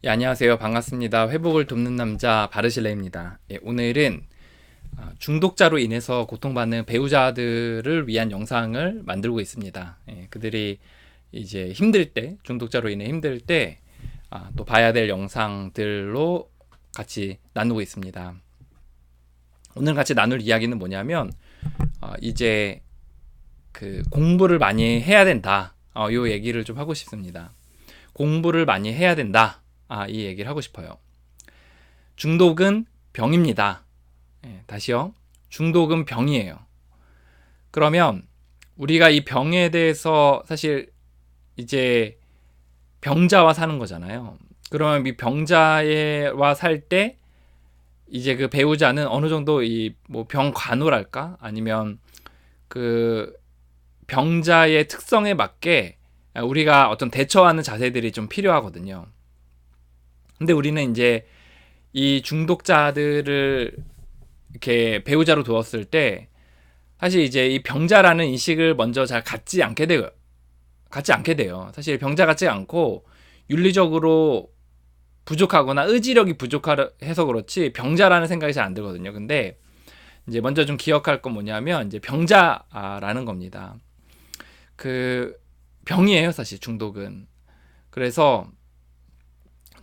예, 안녕하세요. 반갑습니다. 회복을 돕는 남자 바르실레입니다. 예, 오늘은 중독자로 인해서 고통받는 배우자들을 위한 영상을 만들고 있습니다. 예, 그들이 이제 힘들 때, 중독자로 인해 힘들 때, 또 봐야 될 영상들로 같이 나누고 있습니다. 오늘 같이 나눌 이야기는 뭐냐면, 이제 그 공부를 많이 해야 된다. 요 얘기를 좀 하고 싶습니다. 공부를 많이 해야 된다. 이 얘기를 하고 싶어요. 중독은 병입니다. 예, 다시요. 중독은 병이에요. 그러면 우리가 이 병에 대해서 사실 이제 병자와 사는 거잖아요. 그러면 이 병자와 살 때 이제 그 배우자는 어느 정도 이 뭐 병관우랄까? 아니면 그 병자의 특성에 맞게 우리가 어떤 대처하는 자세들이 좀 필요하거든요. 근데 우리는 이제 이 중독자들을 이렇게 배우자로 두었을 때 사실 이제 이 병자라는 인식을 먼저 잘 갖지 않게 돼요. 사실 병자 같지 않고 윤리적으로 부족하거나 의지력이 부족해서 그렇지 병자라는 생각이 잘 안 들거든요. 근데 이제 먼저 좀 기억할 건 뭐냐면 이제 병자라는 겁니다. 그 병이에요, 사실 중독은. 그래서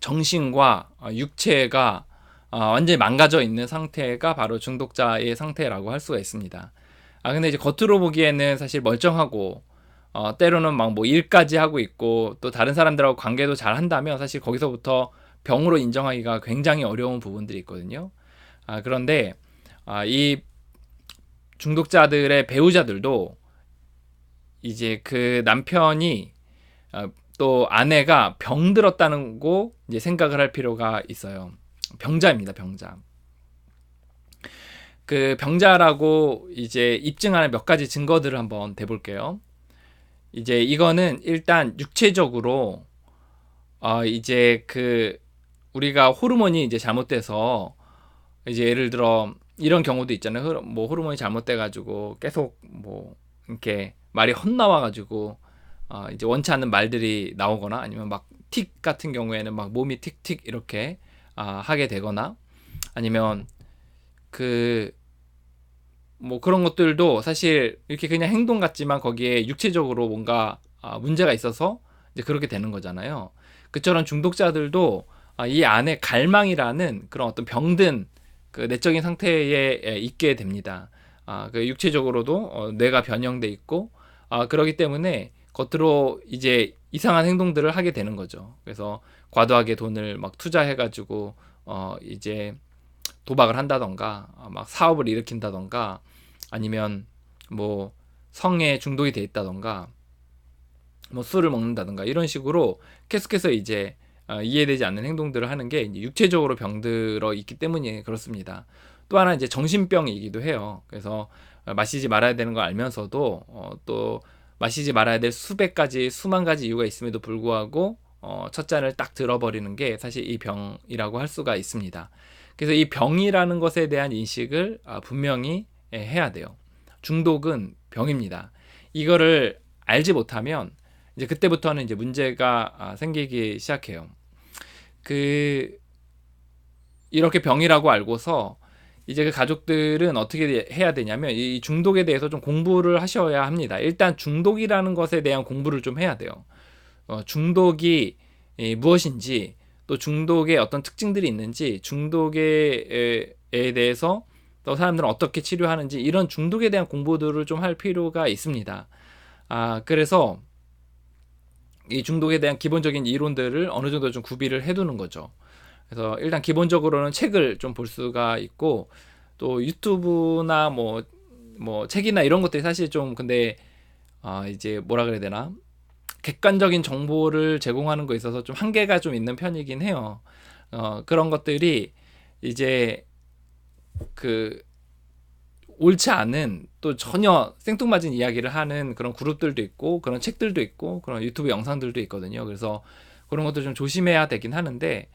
정신과 육체가 완전히 망가져 있는 상태가 바로 중독자의 상태라고 할 수가 있습니다. 근데 이제 겉으로 보기에는 사실 멀쩡하고 때로는 막 뭐 일까지 하고 있고 또 다른 사람들하고 관계도 잘 한다면 사실 거기서부터 병으로 인정하기가 굉장히 어려운 부분들이 있거든요. 그런데 이 중독자들의 배우자들도 이제 그 남편이 또 아내가 병들었다는 거 이제 생각을 할 필요가 있어요. 병자입니다, 병자. 그 병자라고 이제 입증하는 몇 가지 증거들을 한번 대볼게요. 이제 이거는 일단 육체적으로 이제 그 우리가 호르몬이 이제 잘못돼서 이제 예를 들어 이런 경우도 있잖아요. 뭐 호르몬이 잘못돼 가지고 계속 뭐 이렇게 말이 헛나와 가지고 이제 원치 않는 말들이 나오거나 아니면 막 틱 같은 경우에는 막 몸이 틱틱 이렇게 하게 되거나 아니면 그 뭐 그런 것들도 사실 이렇게 그냥 행동 같지만 거기에 육체적으로 뭔가 문제가 있어서 이제 그렇게 되는 거잖아요. 그처럼 중독자들도 이 안에 갈망이라는 그런 어떤 병든 그 내적인 상태에 있게 됩니다. 그 육체적으로도 뇌가 변형돼 있고 그러기 때문에 겉으로 이제 이상한 행동들을 하게 되는 거죠. 그래서 과도하게 돈을 막 투자해가지고 이제 도박을 한다던가 막 사업을 일으킨다던가 아니면 뭐 성에 중독이 돼 있다던가 뭐 술을 먹는다던가 이런 식으로 계속해서 이제 이해되지 않는 행동들을 하는 게 이제 육체적으로 병들어 있기 때문에 그렇습니다. 또 하나 이제 정신병이기도 해요. 그래서 마시지 말아야 되는 걸 알면서도 또 마시지 말아야 될 수백 가지 수만 가지 이유가 있음에도 불구하고 첫 잔을 딱 들어버리는 게 사실 이 병이라고 할 수가 있습니다. 그래서 이 병이라는 것에 대한 인식을 분명히 해야 돼요. 중독은 병입니다. 이거를 알지 못하면 이제 그때부터는 이제 문제가 생기기 시작해요. 그 이렇게 병이라고 알고서 이제 그 가족들은 어떻게 해야 되냐면 이 중독에 대해서 좀 공부를 하셔야 합니다. 일단 중독이라는 것에 대한 공부를 좀 해야 돼요. 중독이 무엇인지 또 중독의 어떤 특징들이 있는지 중독에 대해서 또 사람들은 어떻게 치료하는지 이런 중독에 대한 공부들을 좀 할 필요가 있습니다. 그래서 이 중독에 대한 기본적인 이론들을 어느 정도 좀 구비를 해두는 거죠. 그래서 일단 기본적으로는 책을 좀 볼 수가 있고 또 유튜브나 뭐 책이나 이런 것들이 사실 좀 근데 이제 뭐라 그래야 되나 객관적인 정보를 제공하는 거에 있어서 좀 한계가 좀 있는 편이긴 해요. 그런 것들이 이제 그 옳지 않은 또 전혀 생뚱맞은 이야기를 하는 그런 그룹들도 있고 그런 책들도 있고 그런 유튜브 영상들도 있거든요. 그래서 그런 것도 좀 조심해야 되긴 하는데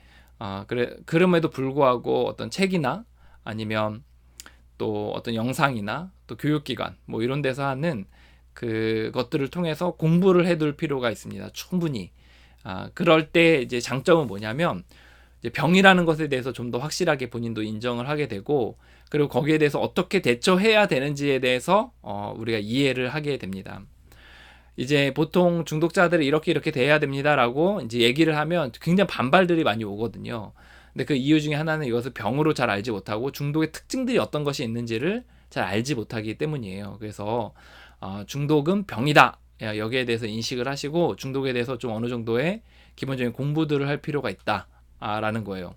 그래 그럼에도 불구하고 어떤 책이나 아니면 또 어떤 영상이나 또 교육기관 뭐 이런 데서 하는 그것들을 통해서 공부를 해둘 필요가 있습니다. 충분히. 그럴 때 이제 장점은 뭐냐면 이제 병이라는 것에 대해서 좀 더 확실하게 본인도 인정을 하게 되고, 그리고 거기에 대해서 어떻게 대처해야 되는지에 대해서 우리가 이해를 하게 됩니다. 이제 보통 중독자들이 이렇게 돼야 됩니다라고 이제 얘기를 하면 굉장히 반발들이 많이 오거든요. 근데 그 이유 중에 하나는 이것을 병으로 잘 알지 못하고 중독의 특징들이 어떤 것이 있는지를 잘 알지 못하기 때문이에요. 그래서 중독은 병이다. 여기에 대해서 인식을 하시고 중독에 대해서 좀 어느 정도의 기본적인 공부들을 할 필요가 있다라는 거예요.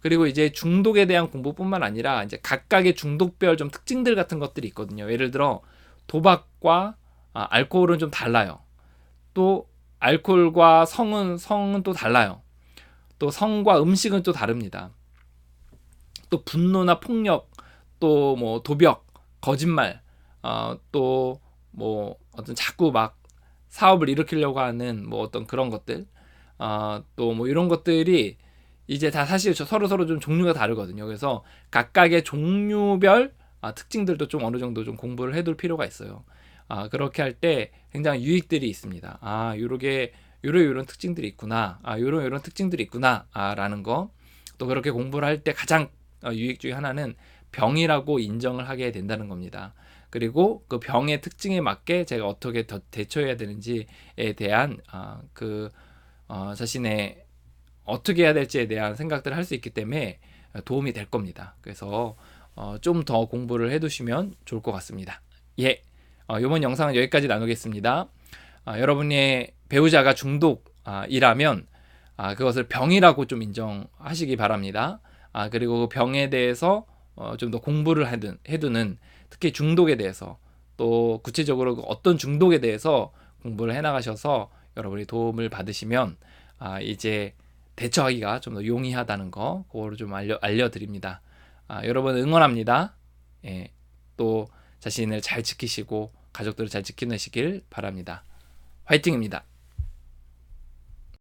그리고 이제 중독에 대한 공부뿐만 아니라 이제 각각의 중독별 좀 특징들 같은 것들이 있거든요. 예를 들어 도박과 알코올은 좀 달라요. 또 알코올과 성은 또 달라요. 또 성과 음식은 또 다릅니다. 또 분노나 폭력, 또 뭐 도벽, 거짓말, 또 뭐 어떤 자꾸 막 사업을 일으키려고 하는 뭐 어떤 그런 것들, 또 뭐 이런 것들이 이제 다 사실 서로 좀 종류가 다르거든요. 그래서 각각의 종류별 특징들도 좀 어느 정도 좀 공부를 해둘 필요가 있어요. 그렇게 할 때 굉장히 유익들이 있습니다. 요렇게 요런 특징들이 있구나. 요런 특징들이 있구나. 라는 거. 또 그렇게 공부를 할 때 가장 유익 중에 하나는 병이라고 인정을 하게 된다는 겁니다. 그리고 그 병의 특징에 맞게 제가 어떻게 더 대처해야 되는지에 대한 자신의 어떻게 해야 될지에 대한 생각들을 할 수 있기 때문에 도움이 될 겁니다. 그래서 좀 더 공부를 해두시면 좋을 것 같습니다. 예, 이번 영상은 여기까지 나누겠습니다. 여러분의 배우자가 중독이라면 그것을 병이라고 좀 인정하시기 바랍니다. 그리고 그 병에 대해서 좀 더 공부를 해두는, 특히 중독에 대해서, 또 구체적으로 어떤 중독에 대해서 공부를 해나가셔서 여러분이 도움을 받으시면 이제 대처하기가 좀 더 용이하다는 거, 그거를 좀 알려드립니다. 여러분 응원합니다. 예, 또 자신을 잘 지키시고 가족들을 잘 지키시길 바랍니다. 화이팅입니다.